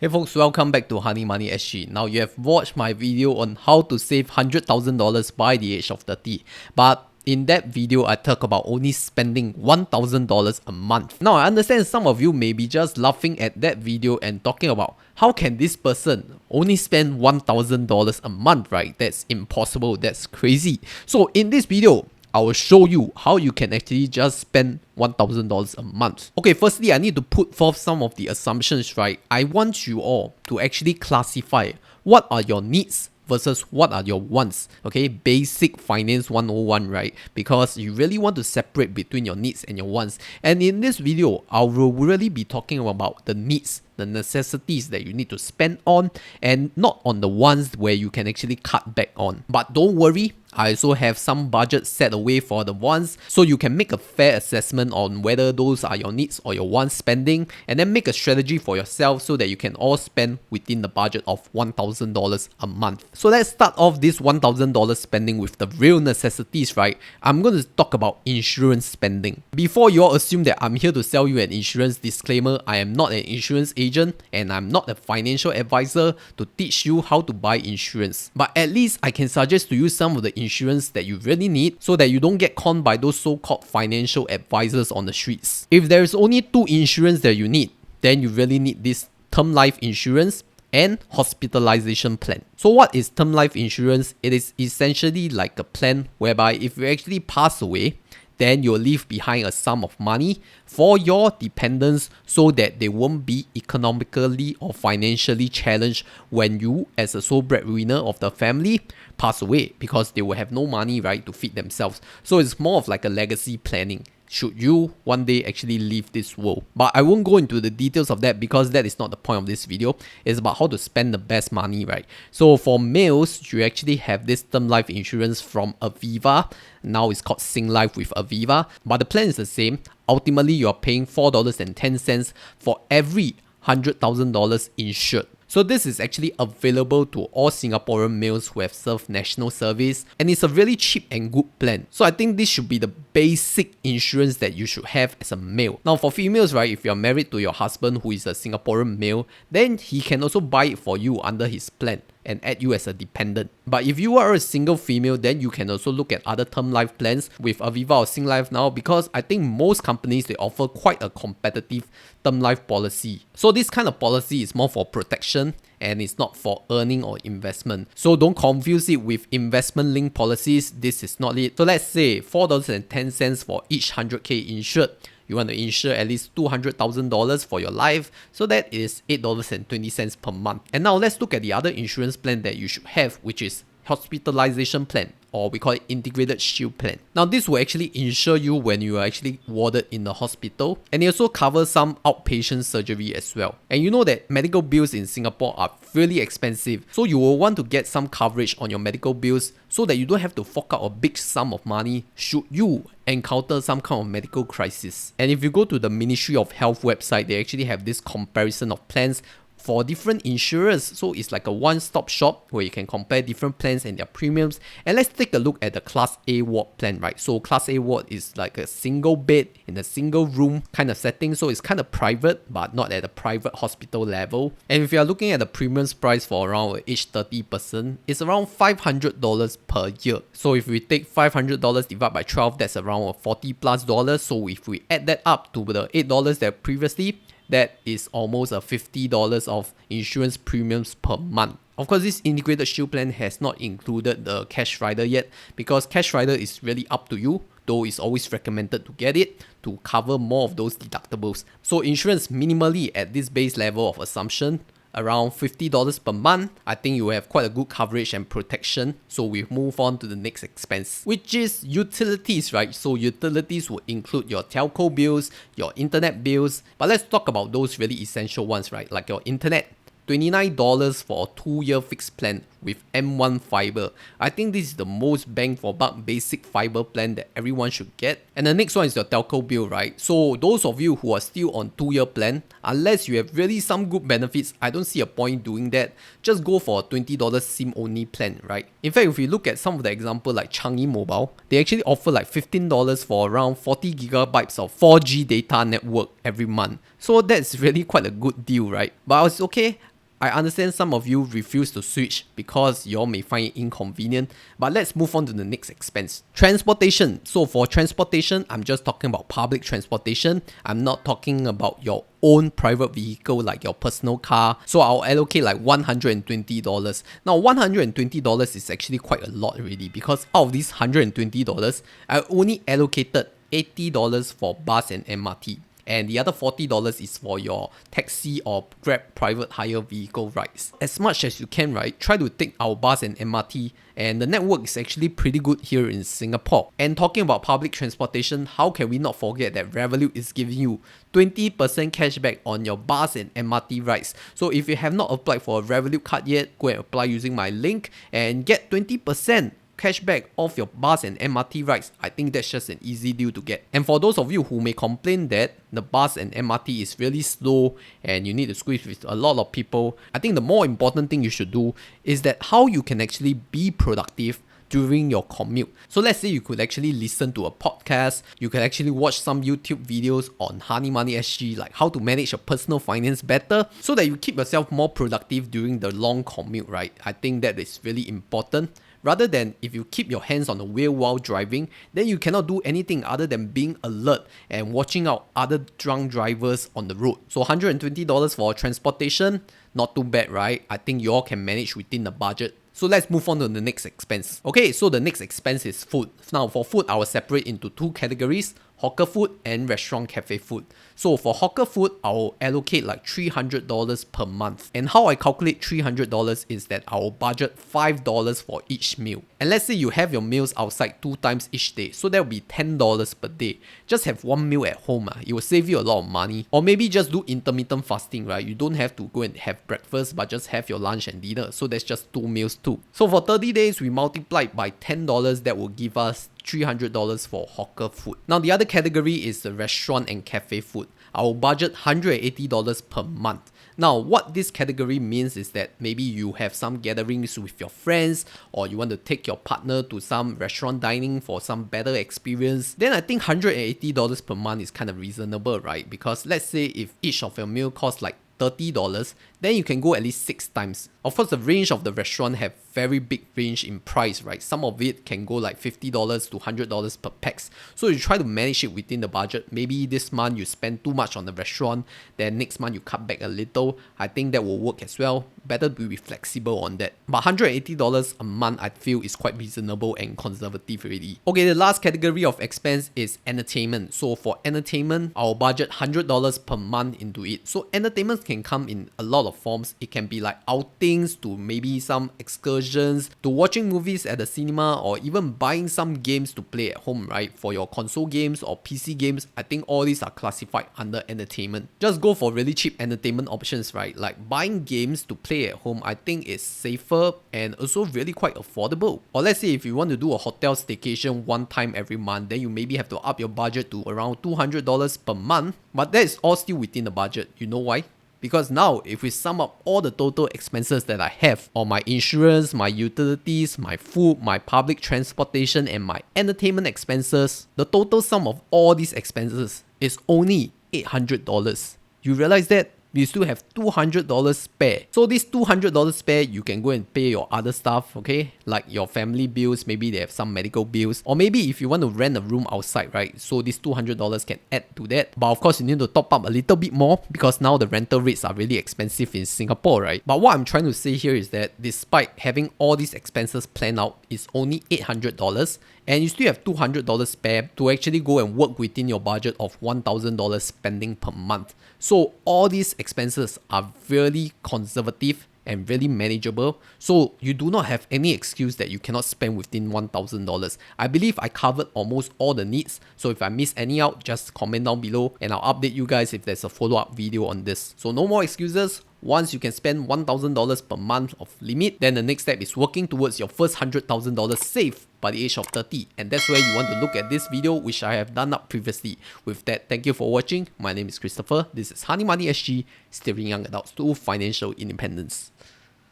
Hey folks, welcome back to Honey Money SG. Now you have watched my video on how to save $100,000 by the age of 30. But in that video, I talk about only spending $1,000 a month. Now I understand some of you may be just laughing at that video and talking about how can this person only spend $1,000 a month, right? That's impossible, that's crazy. So in this video, I will show you how you can actually just spend $1,000 a month. Okay, firstly, I need to put forth some of the assumptions, right? I want you all to actually classify what are your needs versus what are your wants. Okay, basic finance 101, right? Because you really want to separate between your needs and your wants. And in this video, I will really be talking about the needs, the necessities that you need to spend on, and not on the ones where you can actually cut back on. But don't worry, I also have some budget set away for the ones, so you can make a fair assessment on whether those are your needs or your wants spending, and then make a strategy for yourself so that you can all spend within the budget of $1,000 a month. So let's start off this $1,000 spending with the real necessities, right? I'm going to talk about insurance spending. Before you all assume that I'm here to sell you an insurance, disclaimer, I am not an insurance agent and I'm not a financial advisor to teach you how to buy insurance. But at least I can suggest to you some of the insurance that you really need so that you don't get conned by those so-called financial advisors on the streets. If there's only two insurance that you need, then you really need this term life insurance and hospitalization plan. So what is term life insurance? It is essentially like a plan whereby if you actually pass away, then you'll leave behind a sum of money for your dependents so that they won't be economically or financially challenged when you, as a sole breadwinner of the family, pass away, because they will have no money, right, to feed themselves. So it's more of like a legacy planning should you one day actually leave this world. But I won't go into the details of that because that is not the point of this video. It's about how to spend the best money, right? So for males, you actually have this term life insurance from Aviva. Now it's called Singlife with Aviva, but the plan is the same. Ultimately, you're paying $4.10 for every $100,000 insured. So this is actually available to all Singaporean males who have served national service, and it's a really cheap and good plan. So I think this should be the basic insurance that you should have as a male. Now for females, right, if you're married to your husband who is a Singaporean male, then he can also buy it for you under his plan and add you as a dependent. But if you are a single female, then you can also look at other term life plans with Aviva or Singlife now, because I think most companies, they offer quite a competitive term life policy. So this kind of policy is more for protection and it's not for earning or investment. So don't confuse it with investment linked policies. This is not it. So let's say $4.10 for each 100k insured. You want to insure at least $200,000 for your life, so that is $8.20 per month. And now let's look at the other insurance plan that you should have, which is hospitalization plan, or we call it integrated shield plan. Now this will actually insure you when you are actually warded in the hospital, and it also covers some outpatient surgery as well. And you know that medical bills in Singapore are really expensive, so you will want to get some coverage on your medical bills so that you don't have to fork out a big sum of money should you encounter some kind of medical crisis. And if you go to the Ministry of Health website, they actually have this comparison of plans for different insurers. So it's like a one-stop shop where you can compare different plans and their premiums. And let's take a look at the Class A ward plan, right? So Class A ward is like a single bed in a single room kind of setting. So it's kind of private, but not at a private hospital level. And if you are looking at the premiums price for around an age 30 person, it's around $500 per year. So if we take $500 divided by 12, that's around $40+. So if we add that up to the $8 that previously, that is almost a $50 of insurance premiums per month. Of course, this integrated shield plan has not included the cash rider yet, because cash rider is really up to you, though it's always recommended to get it to cover more of those deductibles. So insurance minimally at this base level of assumption, around $50 per month, I think you have quite a good coverage and protection. So we move on to the next expense, which is utilities, right? So utilities will include your telco bills, your internet bills, but let's talk about those really essential ones, right? Like your internet, $29 for a 2-year fixed plan with M1 Fibre. I think this is the most bang for buck basic fiber plan that everyone should get. And the next one is your telco bill, right? So those of you who are still on 2-year plan, unless you have really some good benefits, I don't see a point doing that. Just go for a $20 SIM only plan, right? In fact, if you look at some of the example like Changi Mobile, they actually offer like $15 for around 40 gigabytes of 4G data network every month. So that's really quite a good deal, right? But it's okay. I understand some of you refuse to switch because you all may find it inconvenient, but let's move on to the next expense. Transportation. So for transportation, I'm just talking about public transportation. I'm not talking about your own private vehicle like your personal car. So I'll allocate like $120. Now $120 is actually quite a lot already, because out of these $120, I only allocated $80 for bus and MRT. And the other $40 is for your taxi or Grab private hire vehicle rides. As much as you can, right, try to take our bus and MRT, and the network is actually pretty good here in Singapore. And talking about public transportation, how can we not forget that Revolut is giving you 20% cashback on your bus and MRT rides. So if you have not applied for a Revolut card yet, go and apply using my link and get 20% cashback off your bus and MRT rides. I think that's just an easy deal to get. And for those of you who may complain that the bus and MRT is really slow and you need to squeeze with a lot of people, I think the more important thing you should do is that how you can actually be productive during your commute. So let's say you could actually listen to a podcast, you can actually watch some YouTube videos on Honey Money SG, like how to manage your personal finance better, so that you keep yourself more productive during the long commute, right? I think that is really important. Rather than if you keep your hands on the wheel while driving, then you cannot do anything other than being alert and watching out other drunk drivers on the road. So $120 for transportation, not too bad, right? I think you all can manage within the budget. So let's move on to the next expense. Okay, so the next expense is food. Now for food, I will separate into two categories: hawker food and restaurant cafe food. So for hawker food, I'll allocate like $300 per month. And how I calculate $300 is that I'll budget $5 for each meal. And let's say you have your meals outside 2 times each day, so that will be $10 per day. Just have one meal at home, it will save you a lot of money. Or maybe just do intermittent fasting, right? You don't have to go and have breakfast, but just have your lunch and dinner. So that's just 2 meals too. So for 30 days, we multiplied by $10, that will give us $300 for hawker food. Now the other category is the restaurant and cafe food. I will budget $180 per month. Now what this category means is that maybe you have some gatherings with your friends, or you want to take your partner to some restaurant dining for some better experience, then I think $180 per month is kind of reasonable, right? Because let's say if each of your meal costs like $30, then you can go at least 6 times. Of course, the range of the restaurant have very big range in price, right? Some of it can go like $50 to $100 per pax. So you try to manage it within the budget. Maybe this month you spend too much on the restaurant, then next month you cut back a little. I think that will work as well. Better to be flexible on that. But $180 a month, I feel, is quite reasonable and conservative already. Okay, the last category of expense is entertainment. So for entertainment, I'll budget $100 per month into it. So entertainment can come in a lot of forms. It can be like outings, to maybe some excursions, to watching movies at the cinema, or even buying some games to play at home, right? For your console games or PC games, I think all these are classified under entertainment. Just go for really cheap entertainment options, right? Like buying games to play at home, I think is safer and also really quite affordable. Or let's say if you want to do a hotel staycation one time every month, then you maybe have to up your budget to around $200 per month. But that is all still within the budget. You know why? Because now, if we sum up all the total expenses that I have on my insurance, my utilities, my food, my public transportation, and my entertainment expenses, the total sum of all these expenses is only $800. You realize that? You still have $200 spare. So this $200 spare, you can go and pay your other stuff, okay? Like your family bills, maybe they have some medical bills. Or maybe if you want to rent a room outside, right? So this $200 can add to that. But of course, you need to top up a little bit more, because now the rental rates are really expensive in Singapore, right? But what I'm trying to say here is that despite having all these expenses planned out, it's only $800. And you still have $200 spare to actually go and work within your budget of $1,000 spending per month. So all these expenses are really conservative and really manageable. So you do not have any excuse that you cannot spend within $1,000. I believe I covered almost all the needs. So if I miss any out, just comment down below and I'll update you guys if there's a follow-up video on this. So no more excuses. Once you can spend $1,000 per month of limit, then the next step is working towards your first $100,000 saved by the age of 30. And that's where you want to look at this video, which I have done up previously. With that, thank you for watching. My name is Christopher. This is Honey Money SG, steering young adults to financial independence.